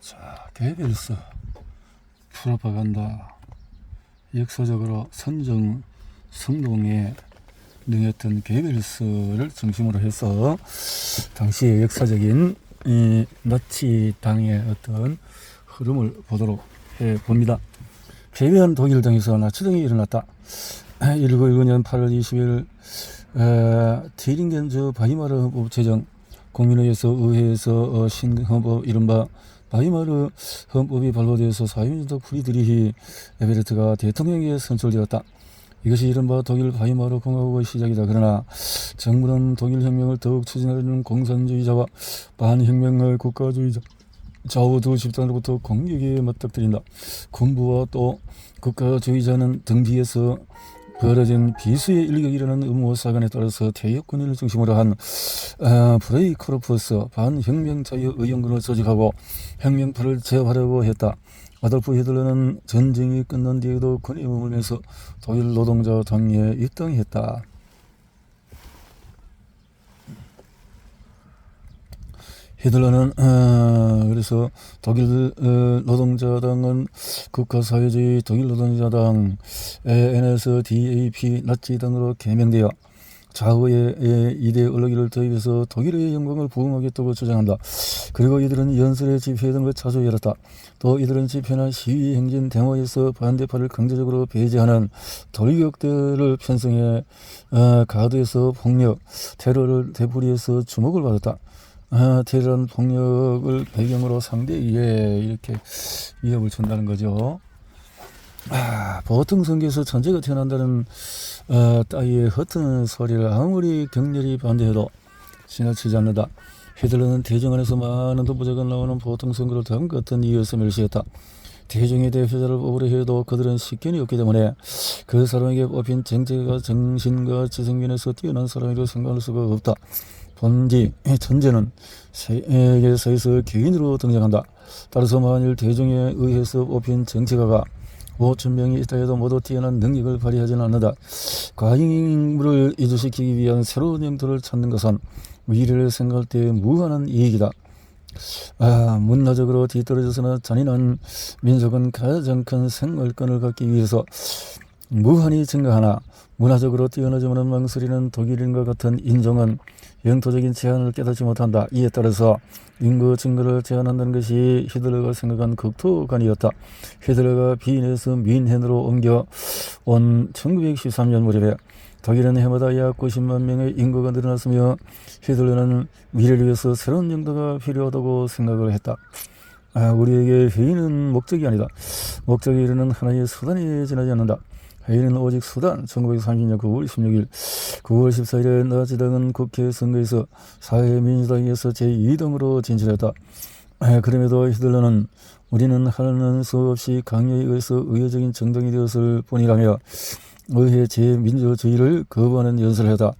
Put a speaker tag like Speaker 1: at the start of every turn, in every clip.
Speaker 1: 자, 게벨스 프로파간다. 역사적으로 선정 성동에 능했던 게벨스를 중심으로 해서 당시의 역사적인 나치 당의 어떤 흐름을 보도록 해 봅니다. 패배한 독일 등에서 나치등이 일어났다. 1919년 8월 20일 티링겐주 바이마르 헌법 제정, 국민의회에서 의회에서 신헌법 이른바 바이마르 헌법이 발표되어서 사회민주적 프리드리히 에베르트가 대통령에 선출되었다. 이것이 이른바 독일 바이마르 공화국의 시작이다. 그러나 정부는 독일 혁명을 더욱 추진하려는 공산주의자와 반혁명의 국가주의자 좌우 두 집단으로부터 공격에 맞닥뜨린다. 군부와 또 국가주의자는 등 뒤에서 벌어진 비수의 일격이라는 음모 사건에 따라서 퇴역군인을 중심으로 한 프레이코르프스 반혁명 자유의용군을 조직하고 혁명파를 제압하려고 했다. 아돌프 히틀러는 전쟁이 끝난 뒤에도 군에 머물면서 독일 노동자 당에 입당했다. 히틀러는 그래서 독일 노동자당은 국가사회주의 독일 노동자당 NSDAP 나치당으로 개명되어 좌우의 2대 얼룩이를 도입해서 독일의 영광을 부흥하겠다고 주장한다. 그리고 이들은 연설의 집회 등을 자주 열었다. 또 이들은 집회나 시위 행진 데모에서 반대파를 강제적으로 배제하는 돌격들을 편성해 가두에서 폭력, 테러를 되풀이해서 주목을 받았다. 테러는 폭력을 배경으로 상대에게 이렇게 위협을 준다는 거죠. 보통 성경에서 천재가 태어난다는 따위의 허튼 소리를 아무리 격렬히 반대해도 지나치지 않는다. 히틀러는 대중 안에서 많은 동부자가 나오는 보통 선거를 다음과 같은 이유에서 멸시했다. 대중의 대표자를 뽑으려 해도 그들은 식견이 없기 때문에 그 사람에게 뽑힌 정체가 정신과 지성면에서 뛰어난 사람이라고 생각할 수가 없다. 본디 천재는 세계에서 개인으로 등장한다. 따라서 만일 대중에 의해서 뽑힌 정치가가 5,000명이 있다 해도 모두 뛰어난 능력을 발휘하지는 않는다. 과잉인물을 이주시키기 위한 새로운 영토를 찾는 것은 미래를 생각할 때 무한한 이익이다. 문화적으로 뒤떨어져서나 잔인한 민족은 가장 큰 생활권을 갖기 위해서 무한히 증가하나 문화적으로 뛰어나지만은 망설이는 독일인과 같은 인종은 영토적인 제한을 깨닫지 못한다. 이에 따라서 인구 증가를 제한한다는 것이 히틀러가 생각한 국토관이었다. 히틀러가 비엔에서 뮌헨으로 옮겨 온 1913년 무렵에 독일은 해마다 약 90만 명의 인구가 늘어났으며 히틀러는 미래를 위해서 새로운 영토가 필요하다고 생각을 했다. 우리에게 회의는 목적이 아니다. 목적에 이르는 하나의 수단에 지나지 않는다. 회의는 오직 수단. 1930년 9월 16일 9월 14일에 나치당은 국회 선거에서 사회민주당에서 제2등으로 진출했다. 그럼에도 히틀러는 우리는 하는 수 없이 강요에 의해서 의회적인 정당이 되었을 뿐이라며 의회 제민주주의를 거부하는 연설을 했다.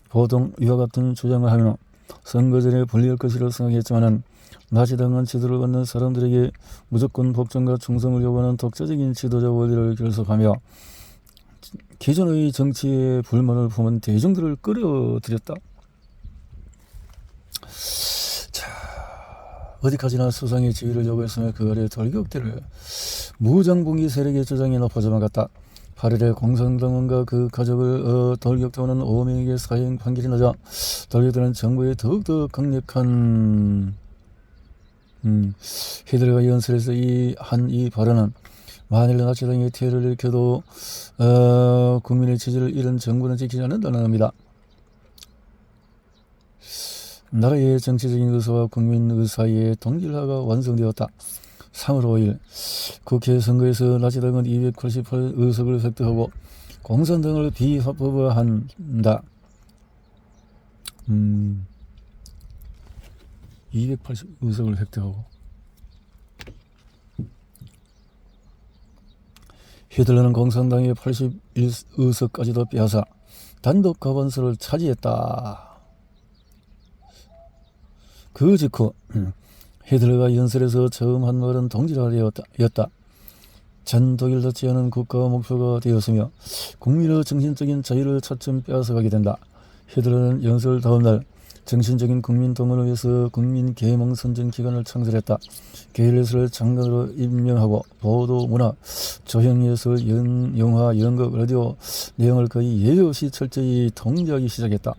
Speaker 1: 보통 이와 같은 주장을 하며 선거 전에 불리할 것이라고 생각했지만 나치당은 지도를 받는 사람들에게 무조건 복종과 충성을 요구하는 독자적인 지도자 원리를 결속하며 기존의 정치에 불만을 품은 대중들을 끌어들였다. 자, 어디까지나 수상의 지위를 요구했으며 그 아래 돌격대를 무장봉기 세력의 주장이 높아져만 갔다. 8일에 공산당원과 그 가족을 돌격대원은 5명에게 사형 판결이 나자 돌격대는 정부의 더욱더 강력한 히틀러가 연설에서 이 발언은 만일 나치당이 테러를 일으켜도 국민의 지지를 잃은 정부는 지키지 않는다는 겁니다. 나라의 정치적인 의사와 국민 의사의 동질화가 완성되었다. 3월 5일 국회 선거에서 나치당은 288의석을 획득하고 공산당을 비합법화한다. 280의석을 획득하고 히틀러는 공산당의 81의석까지도 빼앗아 단독 과반수를 차지했다. 그 직후 히틀러가 연설에서 처음 한 말은 동질화였다. 전 독일 자치하는 국가와 목표가 되었으며 국민의 정신적인 자유를 차츰 빼앗아가게 된다. 히틀러는 연설 다음 날 정신적인 국민 동원을 위해서 국민 계몽 선전 기관을 창설했다. 게일레스를 장관으로 임명하고 보도, 문화, 조형, 예술, 영화, 연극, 라디오 내용을 거의 예외 없이 철저히 통제하기 시작했다.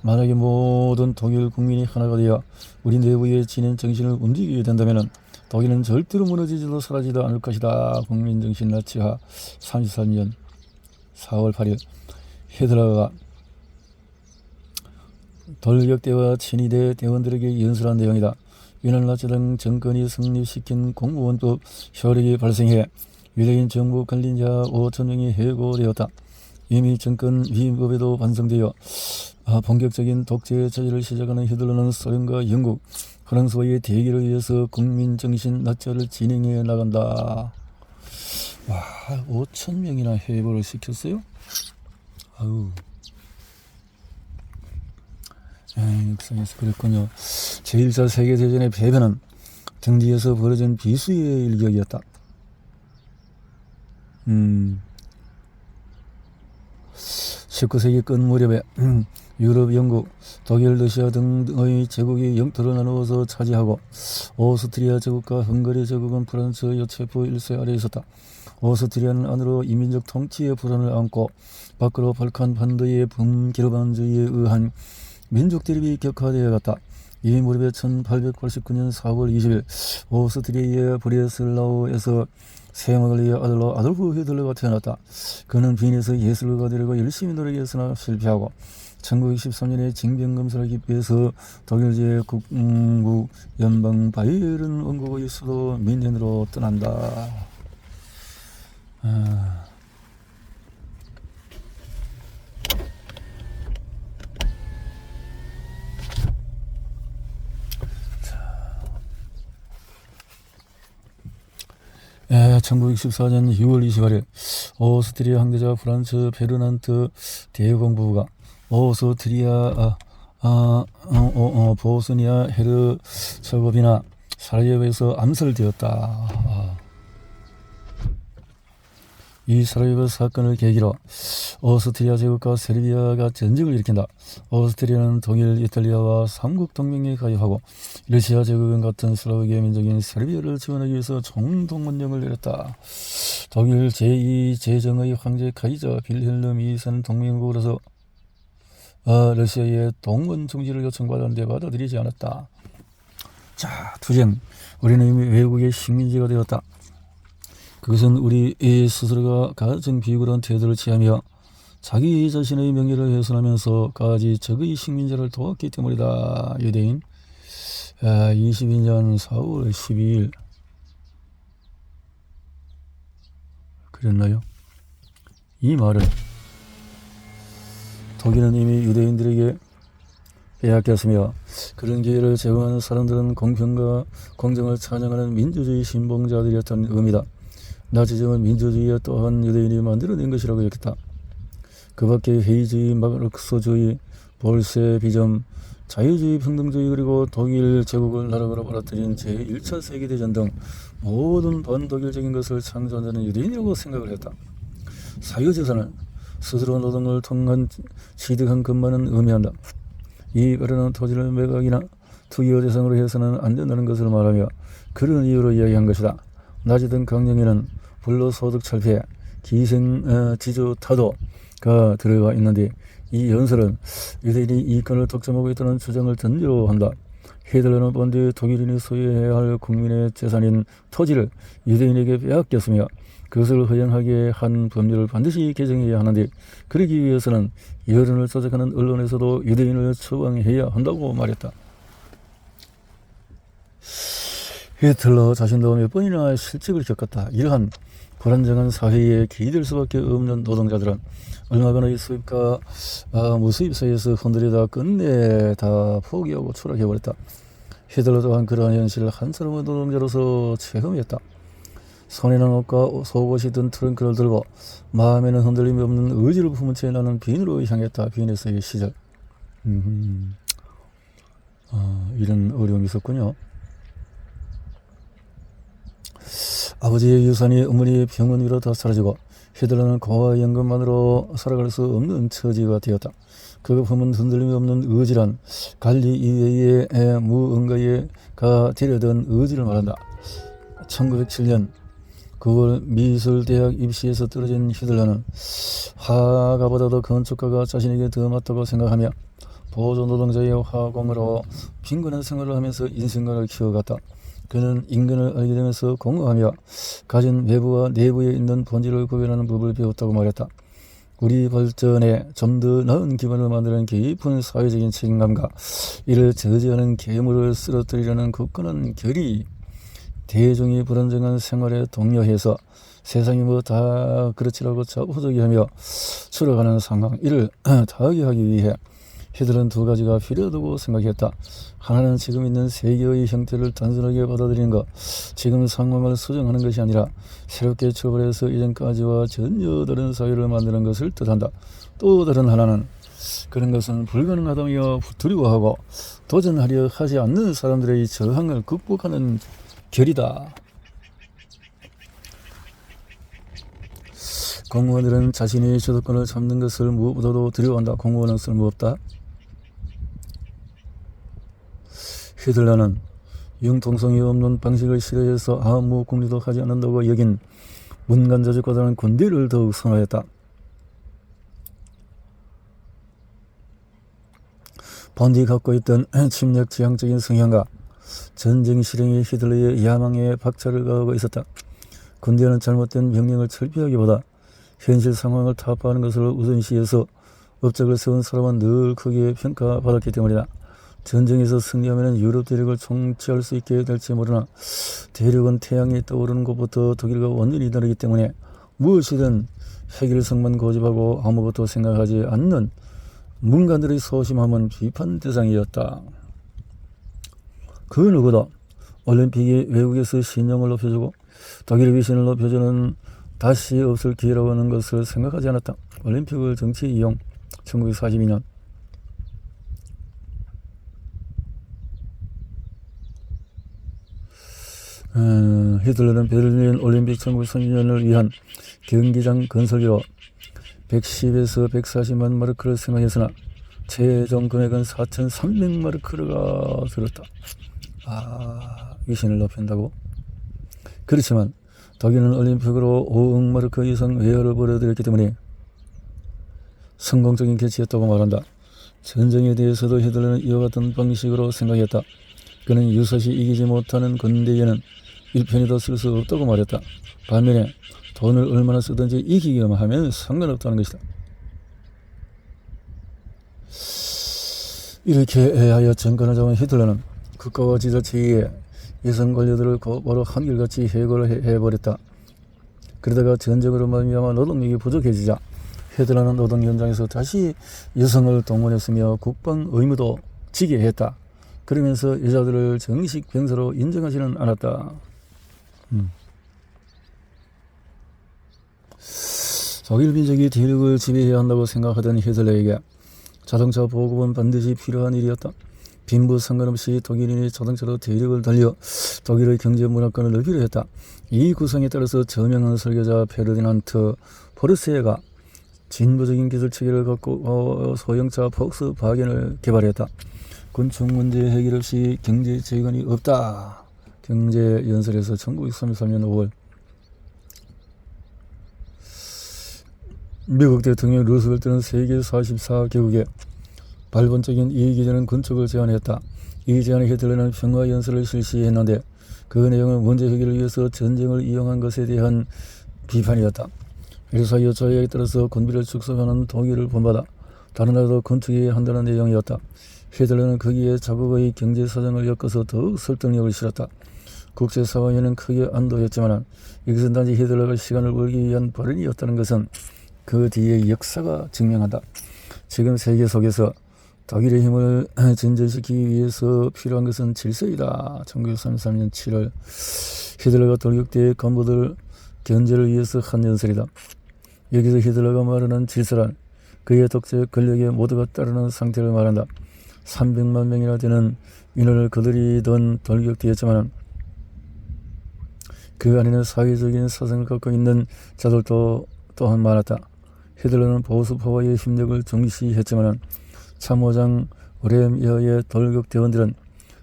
Speaker 1: 만약에 모든 독일 국민이 하나가 되어 우리 내부의 진행 정신을 움직이게 된다면 독일은 절대로 무너지지도 사라지도 않을 것이다. 국민정신 나치화 33년 4월 8일 히틀러가 돌격대와 친위대 대원들에게 연설한 내용이다. 이날 나치당 정권이 성립시킨 공무원법 효력이 발생해 유대인 정부 관련자 5,000명이 해고되었다. 이미 정권 위임법에도 반성되어 본격적인 독재 저지를 시작하는 히틀러는 소련과 영국, 프랑스와의 대결을 위해서 국민정신 나치화를 진행해 나간다. 와, 5,000명이나 해고를 시켰어요? 아유. 역사에서 그랬군요. 제1차 세계대전의 패배는 등뒤에서 벌어진 비수의 일격이었다. 19세기 끝 무렵에 유럽, 영국, 독일, 러시아 등의 제국이 영토를 나누어서 차지하고 오스트리아 제국과 헝가리 제국은 프랑스 여체포 일세 아래에 있었다. 오스트리아는 안으로 이민족 통치의 불안을 안고 밖으로 발칸 반도의 분계르만주의에 의한 민족 대립이 격화되어 갔다. 이 무렵에 1889년 4월 20일 오스트리아의 브레슬라우에서 세마을리의 아들로 아돌프 히틀러가 태어났다. 그는 빈에서 예술가가 되려고 열심히 노력했으나 실패하고 1913년에 징병검사를 기피해서 독일제 국무 연방 바이에른 원국의 수도 민헨으로 떠난다. 예, 1914년 6월 28일 오스트리아 황제자 프란츠 페르난트 대공부가 오스트리아 보스니아 헤르체고비나 사라예보에서 암살되었다. 이 사라예보 사건을 계기로 오스트리아 제국과 세르비아가 전쟁을 일으킨다. 오스트리아는 독일, 이탈리아와 삼국 동맹에 가입하고 러시아 제국은 같은 슬라브계 민족인 세르비아를 지원하기 위해서 총동원령을 내렸다. 독일 제2제정의 황제 카이저 빌헬름 2세는 동맹국으로서 러시아의 동원 중지를 요청받았는데 받아들이지 않았다. 자, 투쟁. 우리는 이미 외국의 식민지가 되었다. 그것은 우리 스스로가 가장 비굴한 태도를 취하며 자기 자신의 명예를 훼손하면서 까지 적의 식민지를 도왔기 때문이다. 유대인 22년 4월 12일 그랬나요? 이 말은 독일은 이미 유대인들에게 빼앗겼으며 그런 기회를 제공하는 사람들은 공평과 공정을 찬양하는 민주주의 신봉자들이었다는 의미다. 나치즘은 민주주의와 또한 유대인이 만들어낸 것이라고 했겠다. 그 밖에 회의주의, 마르크스주의, 볼셰비즘, 자유주의, 평등주의 그리고 독일 제국을 나락으로 벌어뜨린 제1차 세계대전 등 모든 반독일적인 것을 창조한 자는 유대인이라고 생각을 했다. 사유재산은 스스로 노동을 통한 취득한 것만은 의미한다. 이 말에는 토지를 매각이나 투기의 대상으로 해서는 안 된다는 것을 말하며 그런 이유로 이야기한 것이다. 나치든 강령에는 불로소득 철폐, 기생 지주 타도가 들어가 있는데 이 연설은 유대인이 이권을 독점하고 있다는 주장을 전제로 한다. 히틀러는 본디 독일인이 소유해야 할 국민의 재산인 토지를 유대인에게 빼앗겼으며 그것을 허용하게 한 법률을 반드시 개정해야 하는데 그러기 위해서는 여론을 조작하는 언론에서도 유대인을 처방해야 한다고 말했다. 히틀러 자신도 몇 번이나 실직을 겪었다. 이러한 불안정한 사회에 기댈 수밖에 없는 노동자들은 얼마간의 수입과 무수입 사이에서 흔들리다 끝내 다 포기하고 추락해버렸다. 히틀러 또한 그러한 현실을 한 사람의 노동자로서 체험했다. 손에는 옷과 속옷이 든 트렁크를 들고 마음에는 흔들림이 없는 의지를 품은 채 나는 빈으로 향했다. 빈에서의 시절. 이런 어려움이 있었군요. 아버지의 유산이 어머니의 병원 위로 다 사라지고 히틀러는 고아 연금만으로 살아갈 수 없는 처지가 되었다. 그가 품은 흔들림이 없는 의지란 관리 이외의 무언가가 데려던 의지를 말한다. 1907년 9월 미술대학 입시에서 떨어진 히틀러는 화가보다도 건축가가 자신에게 더 맞다고 생각하며 보조노동자의 화공으로 빈곤한 생활을 하면서 인생관을 키워갔다. 그는 인간을 알게 되면서 공허하며 가진 외부와 내부에 있는 본질을 구별하는 법을 배웠다고 말했다. 우리 발전에 좀 더 나은 기반을 만드는 깊은 사회적인 책임감과 이를 저지하는 계물을 쓰러뜨리려는 굳건한 결의, 대중이 불안정한 생활에 동요해서 세상이 뭐 다 그렇지라고 자포자기하며 추락하는 상황, 이를 타개하기 위해 히틀러는 두 가지가 필요하다고 생각했다. 하나는 지금 있는 세계의 형태를 단순하게 받아들이는 것, 지금 상황을 수정하는 것이 아니라 새롭게 출발해서 이전까지와 전혀 다른 사회를 만드는 것을 뜻한다. 또 다른 하나는 그런 것은 불가능하다며 두려워하고 도전하려 하지 않는 사람들의 저항을 극복하는 결이다. 공무원들은 자신이 주도권을 잡는 것을 무엇보다도 두려워한다. 공무원은 쓸모없다. 히틀러는 융통성이 없는 방식을 싫어해서 아무 궁리도 하지 않는다고 여긴 문간조직보다는 군대를 더욱 선호했다. 본디 갖고 있던 침략 지향적인 성향과 전쟁 실행이 히틀러의 야망에 박차를 가하고 있었다. 군대는 잘못된 명령을 철폐하기보다 현실 상황을 타파하는 것을 우선시해서 업적을 세운 사람은 늘 크게 평가받았기 때문이다. 전쟁에서 승리하면 유럽 대륙을 총치할 수 있게 될지 모르나 대륙은 태양이 떠오르는 곳부터 독일과 완전히 다르기 때문에 무엇이든 해결성만 고집하고 아무것도 생각하지 않는 문관들의 소심함은 비판 대상이었다. 그 누구도 올림픽이 외국에서 신용을 높여주고 독일의 위신을 높여주는 다시 없을 기회라고 하는 것을 생각하지 않았다. 올림픽을 정치 이용. 1942년 히틀러는 베를린 올림픽 1930년을 위한 경기장 건설비로 110에서 140만 마르크를 생각했으나 최종 금액은 4,300마르크가 들었다. 위신을 높인다고? 그렇지만 독일은 올림픽으로 5억 마르크 이상 외화를 벌어들였기 때문에 성공적인 개최였다고 말한다. 전쟁에 대해서도 히틀러는 이와 같은 방식으로 생각했다. 그는 유사시 이기지 못하는 근대에는 1편에도 쓸 수 없다고 말했다. 반면에 돈을 얼마나 쓰든지 이기기만 하면 상관없다는 것이다. 이렇게 하여 정권을 잡은 히틀러는 국가와 지자체의 예산 관료들을 곧바로 한결같이 해고해버렸다. 그러다가 전쟁으로 말미암아 노동력이 부족해지자 히틀러는 노동 현장에서 다시 여성을 동원했으며 국방 의무도 지게 했다. 그러면서 여자들을 정식 병사로 인정하지는 않았다. 독일 민족이 대륙을 지배해야 한다고 생각하던 히틀러에게 자동차 보급은 반드시 필요한 일이었다. 빈부 상관없이 독일인이 자동차로 대륙을 달려 독일의 경제 문화권을 넓히려 했다. 이 구상에 따라서 저명한 설계자 페르디난트 포르세가 진보적인 기술 체계를 갖고 소형차 폭스바겐을 개발했다. 건축 문제 해결 없이 경제 재건이 없다. 경제연설에서 1933년 5월 미국 대통령 루스벨트는 세계 44개국에 발본적인 이익이 되는 건축을 제안했다. 이 제안에 히틀러는 평화연설을 실시했는데 그 내용은 문제 해결을 위해서 전쟁을 이용한 것에 대한 비판이었다. 베르사유 조약에 따라서 군비를 축소하는 동의를 본받아 다른 나라도 건축해야 한다는 내용이었다. 히틀러는 거기에 자국의 경제 사정을 엮어서 더욱 설득력을 실었다. 국제사회에는 크게 안도했지만 이것은 단지 히틀러가 시간을 벌기 위한 발언이었다는 것은 그 뒤의 역사가 증명한다. 지금 세계 속에서 독일의 힘을 진전시키기 위해서 필요한 것은 질서이다. 1933년 7월 히틀러가 돌격대의 간부들 견제를 위해서 한 연설이다. 여기서 히틀러가 말하는 질서란 그의 독재 권력에 모두가 따르는 상태를 말한다. 300만 명이나 되는 인원을 거느리던 돌격대였지만 그 안에는 사회적인 사상을 갖고 있는 자들도 또한 많았다. 히틀러는 보수파와의 협력을 중시했지만 참모장 레미어의 돌격 대원들은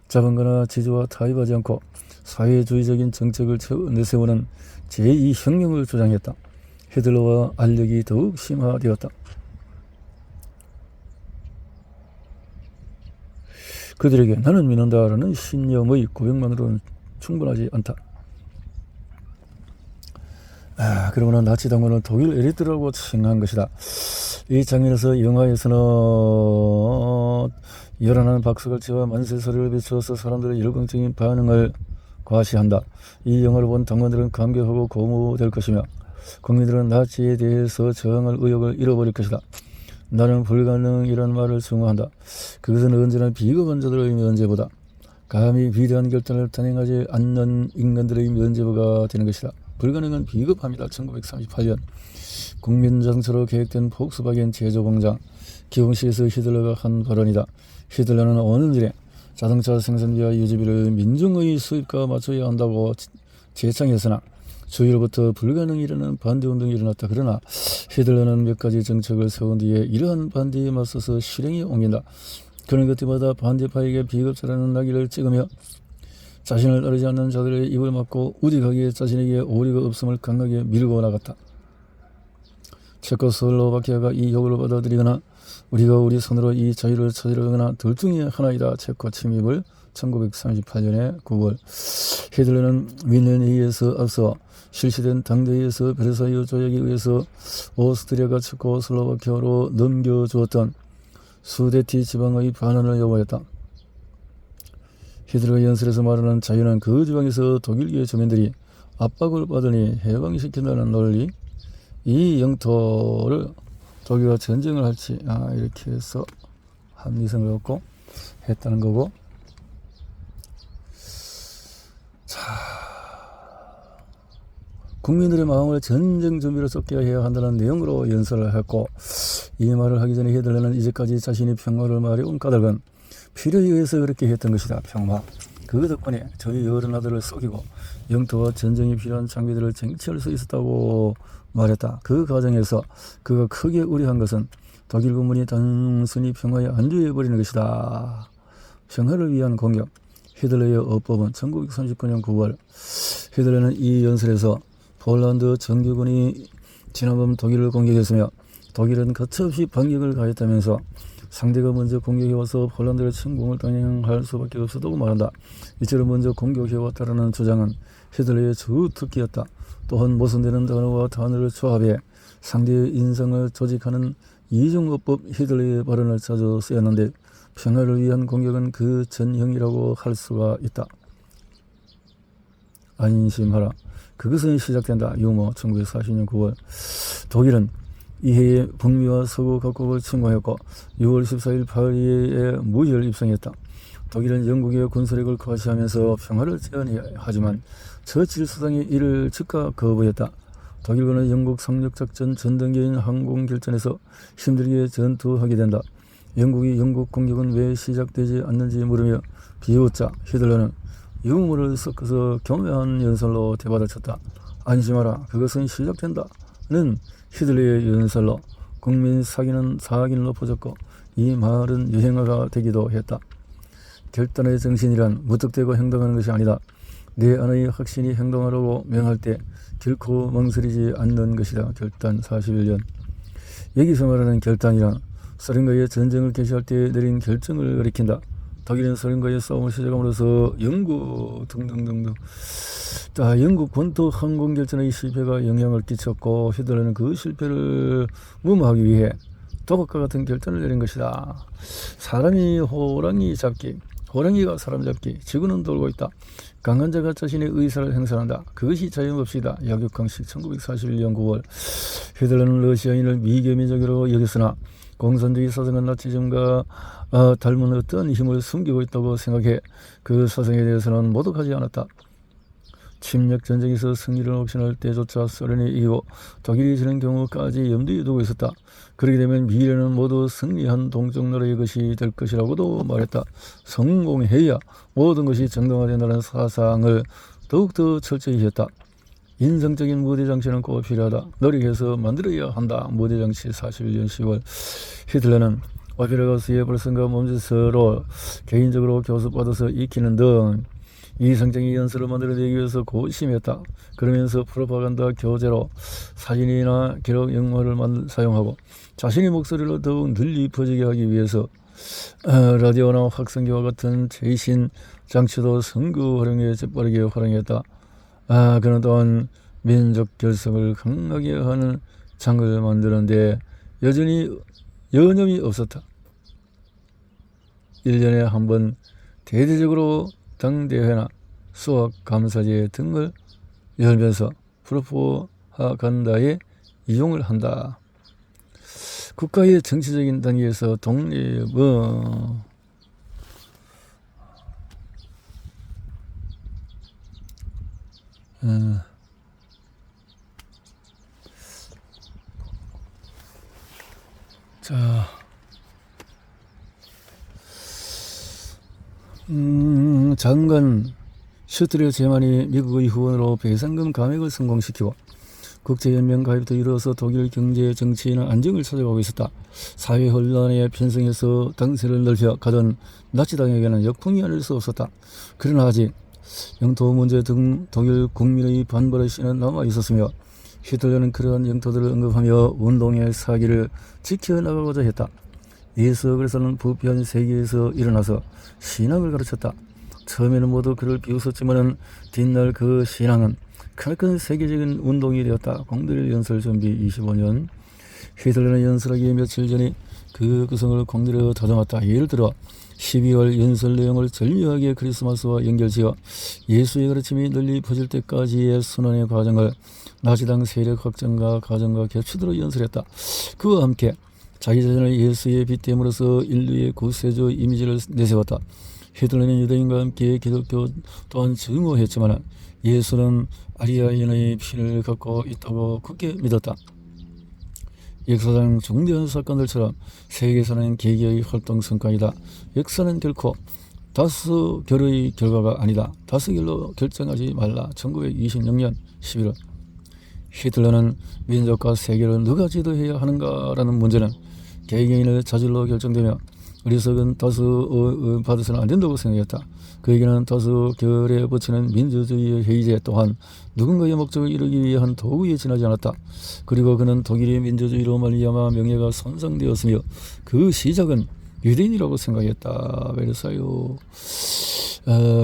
Speaker 1: 자본가나 지주와 타협하지 않고 사회주의적인 정책을 내세우는 제2혁명을 주장했다. 히틀러와 알력이 더욱 심화되었다. 그들에게 나는 믿는다라는 신념의 고백만으로는 충분하지 않다. 그러면 나치 당군을 독일 엘리트라고 칭한 것이다. 이 장면에서 영화에서는 열한한 박수갈채와 만세 소리를 비추어서 사람들의 열광적인 반응을 과시한다. 이 영화를 본 당원들은 감격하고 고무될 것이며 국민들은 나치에 대해서 저항할 의욕을 잃어버릴 것이다. 나는 불가능이란 말을 증오한다. 그것은 언제나 비겁한 자들의 면죄부다. 감히 위대한 결단을 단행하지 않는 인간들의 면죄부가 되는 것이다. 불가능한 비겁함이다. 1938년 국민정서로 계획된 폭스바겐 제조공장 기공실에서 히틀러가 한 발언이다. 히틀러는 오는 일에 자동차 생산비와 유지비를 민중의 수입과 맞춰야 한다고 제창했으나 주위로부터 불가능이라는 반대운동이 일어났다. 그러나 히틀러는 몇 가지 정책을 세운 뒤에 이러한 반대에 맞서서 실행에 옮긴다. 그런 것들마다 반대파에게 비겁자라는 낙인을 찍으며 자신을 따르지 않는 자들의 입을 막고 우직하게 자신에게 오리가 없음을 강하게 밀고 나갔다. 체코슬로바키아가 이 요구를 받아들이거나 우리가 우리 손으로 이 자유를 찾으려거나 둘 중에 하나이다. 체코 침입을 1938년에 9월 히틀러는 윈넨회의에서 앞서 실시된 당대회에서 베르사유 조약에 의해서 오스트리아가 체코슬로바키아로 넘겨주었던 수데티 지방의 반환을 요구했다. 히틀러가 연설에서 말하는 자유는 그 지방에서 독일계 주민들이 압박을 받으니 해방시킨다는 논리, 이 영토를 독일과 전쟁을 할지 이렇게 해서 합리성을 얻고 했다는 거고. 자, 국민들의 마음을 전쟁 준비로 쏟게 해야 한다는 내용으로 연설을 했고, 이 말을 하기 전에 히틀러는 이제까지 자신이 평화를 말해온 까닭은 필요에 의해서 그렇게 했던 것이다. 평화. 그 덕분에 저희 여러 아들을 속이고 영토와 전쟁이 필요한 장비들을 쟁취할 수 있었다고 말했다. 그 과정에서 그가 크게 우려한 것은 독일 군문이 단순히 평화에 안주해버리는 것이다. 평화를 위한 공격. 히틀러의 어법은 1939년 9월 히틀러는 이 연설에서 폴란드 정규군이 지난밤 독일을 공격했으며 독일은 가차없이 반격을 가했다면서 상대가 먼저 공격해와서 폴란드를 침공을 단행할 수밖에 없었다고 말한다. 이처럼 먼저 공격해왔다라는 주장은 히틀러의 주특기였다. 또한 모순되는 단어와 단어를 조합해 상대의 인성을 조직하는 이중어법 히틀러의 발언을 자주 쓰였는데 평화를 위한 공격은 그 전형이라고 할 수가 있다. 안심하라. 그것은 시작된다. 유머 1940년 9월 독일은 이해에 북미와 서구 각국을 침공했고 6월 14일 파리에 무혈 입성했다. 독일은 영국의 군사력을 과시하면서 평화를 제안하지만 처칠 수상이 이를 즉각 거부했다. 독일군은 영국 상륙작전 전등기인 항공결전에서 힘들게 전투하게 된다. 영국이 영국 공격은 왜 시작되지 않는지 물으며 비웃자 히틀러는 유머를 섞어서 교묘한 연설로 대받아 쳤다. 안심하라. 그것은 시작된다는 히틀러의 연설로 국민 사기는 높아졌고 이 말은 유행어가 되기도 했다. 결단의 정신이란 무턱대고 행동하는 것이 아니다. 내 안의 확신이 행동하라고 명할 때 결코 망설이지 않는 것이다. 결단 41년. 여기서 말하는 결단이란 소련과의 전쟁을 개시할 때 내린 결정을 가리킨다. 독일은 소련과의 싸움을 시작함으로써 영국 등등등등 영국 본토 항공결전의 실패가 영향을 끼쳤고 히틀러는 그 실패를 무마하기 위해 도박과 같은 결단을 내린 것이다. 사람이 호랑이 잡기, 호랑이가 사람 잡기, 지구는 돌고 있다. 강한 자가 자신의 의사를 행사한다. 그것이 자유법시다. 약육강식 1941년 9월 히틀러는 러시아인을 미개민족이라고 여겼으나 공산주의 사상은 나치즘과 닮은 어떤 힘을 숨기고 있다고 생각해 그 사상에 대해서는 모독하지 않았다. 침략 전쟁에서 승리를 확신할 때조차 소련이 이기고 독일이 지는 경우까지 염두에 두고 있었다. 그렇게 되면 미래는 모두 승리한 동쪽 나라의 것이 될 것이라고도 말했다. 성공해야 모든 것이 정당화된다는 사상을 더욱더 철저히 했다. 인성적인 무대장치는 꼭 필요하다. 노력해서 만들어야 한다. 무대장치 41년 10월 히틀러는 오페라 가수의 발성과 몸짓으로 개인적으로 교습받아서 익히는 등 이성적인 연설을 만들어내기 위해서 고심했다. 그러면서 프로파간다 교재로 사진이나 기록 영화를 사용하고 자신의 목소리를 더욱 널리 퍼지게 하기 위해서 라디오나 확성기와 같은 최신 장치도 선거 활용에 재빠르게 활용했다. 그는 또한 민족 결성을 강하게 하는 장을 만드는데 여전히 여념이 없었다. 1년에 한 번 대대적으로 당대회나 수학감사제 등을 열면서 프로파간다에 이용을 한다. 국가의 정치적인 단계에서 독립은 장관 슈트레 제만이 미국의 후원으로 배상금 감액을 성공시키고 국제연맹 가입도 이뤄서 독일 경제 정치에는 안정을 찾아가고 있었다. 사회 혼란에 편성해서 당세를 넓혀 가던 나치당에게는 역풍이 아닐 수 없었다. 그러나 아직 영토 문제 등 독일 국민의 반발의 씨는 남아 있었으며 히틀러는 그러한 영토들을 언급하며 운동의 사기를 지켜나가고자 했다. 이에서 그래서는 부패한 세계에서 일어나서 신앙을 가르쳤다. 처음에는 모두 그를 비웃었지만은 뒷날 그 신앙은 크나큰 세계적인 운동이 되었다. 공들일 연설 준비 25년 히틀러는 연설하기 며칠 전에 그 구성을 공들여 다듬었다. 예를 들어 12월 연설 내용을 절묘하게 크리스마스와 연결지어 예수의 가르침이 널리 퍼질 때까지의 순환의 과정을 나치당 세력 확장과 과정과 겹치도록 연설했다. 그와 함께 자기 자신을 예수의 빗대므로써 인류의 구세주 이미지를 내세웠다. 히틀러는 유대인과 함께 기독교 또한 증오했지만 예수는 아리아인의 피를 갖고 있다고 굳게 믿었다. 역사상 중대한 사건들처럼 세계에서는 개개의 활동 성과이다. 역사는 결코 다수결의 결과가 아니다. 다수결로 결정하지 말라. 1926년 11월 히틀러는 민족과 세계를 누가 지도해야 하는가라는 문제는 개개인의 자질로 결정되며 어리석은 다수 받아서는 안 된다고 생각했다. 그에게는 다수 결에 붙이는 민주주의의 회의제 또한 누군가의 목적을 이루기 위한 도구에 지나지 않았다. 그리고 그는 독일의 민주주의로 말미암아 명예가 손상되었으며 그 시작은 유대인이라고 생각했다. 베르사유.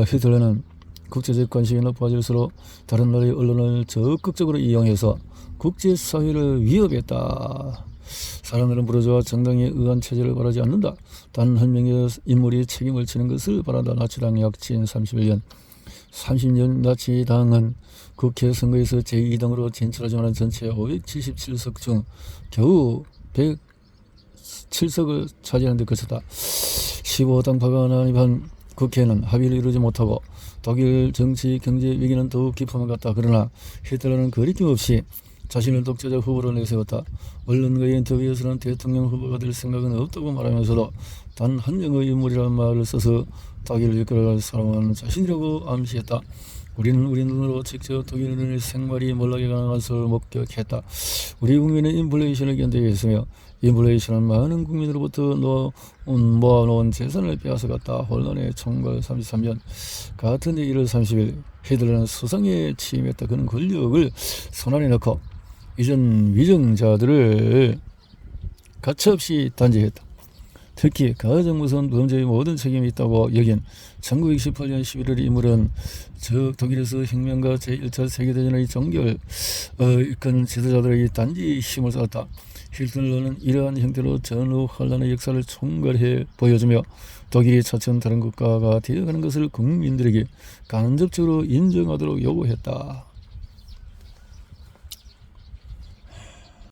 Speaker 1: 히틀러는 국제적 관심이 높아질수록 다른 나라의 언론을 적극적으로 이용해서 국제사회를 위협했다. 사람들은 부르주아 정당에 의한 체제를 바라지 않는다. 단 한 명의 인물이 책임을 지는 것을 바란다. 나치당 약진 31년 30년 나치당은 국회 선거에서 제2당으로 진출하지만 전체 577석 중 겨우 107석을 차지하는 데 그쳤다. 15당 파간한 국회는 합의를 이루지 못하고 독일 정치 경제 위기는 더욱 깊어만 갔다. 그러나 히틀러는 거리낌 없이 자신을 독재적 후보로 내세웠다. 언론과의 인터뷰에서는 대통령 후보가 될 생각은 없다고 말하면서도 단 한 명의 인물이라는 말을 써서 독일을 이끌어갈 사람은 자신이라고 암시했다. 우리는 우리 눈으로 직접 독일인의 생활이 몰락에 가는 것을 목격했다. 우리 국민은 인플레이션을 견디고 있으며 인플레이션은 많은 국민으로부터 모아놓은 재산을 빼앗아갔다. 혼란의 총괄 33년 같은 해 1월 30일 히틀러는 수상에 취임했다. 그는 권력을 손안에 넣고 이전 위정자들을 가차없이 단죄했다. 특히 가장 무서운 범죄의 모든 책임이 있다고 여긴 1928년 11월 인물은 독일에서 혁명과 제1차 세계대전의 종결 이끈 지도자들의 단지 힘을 쌓았다. 히틀러는 이러한 형태로 전후 혼란의 역사를 총괄해 보여주며 독일이 차츰 다른 국가가 되어가는 것을 국민들에게 간접적으로 인정하도록 요구했다.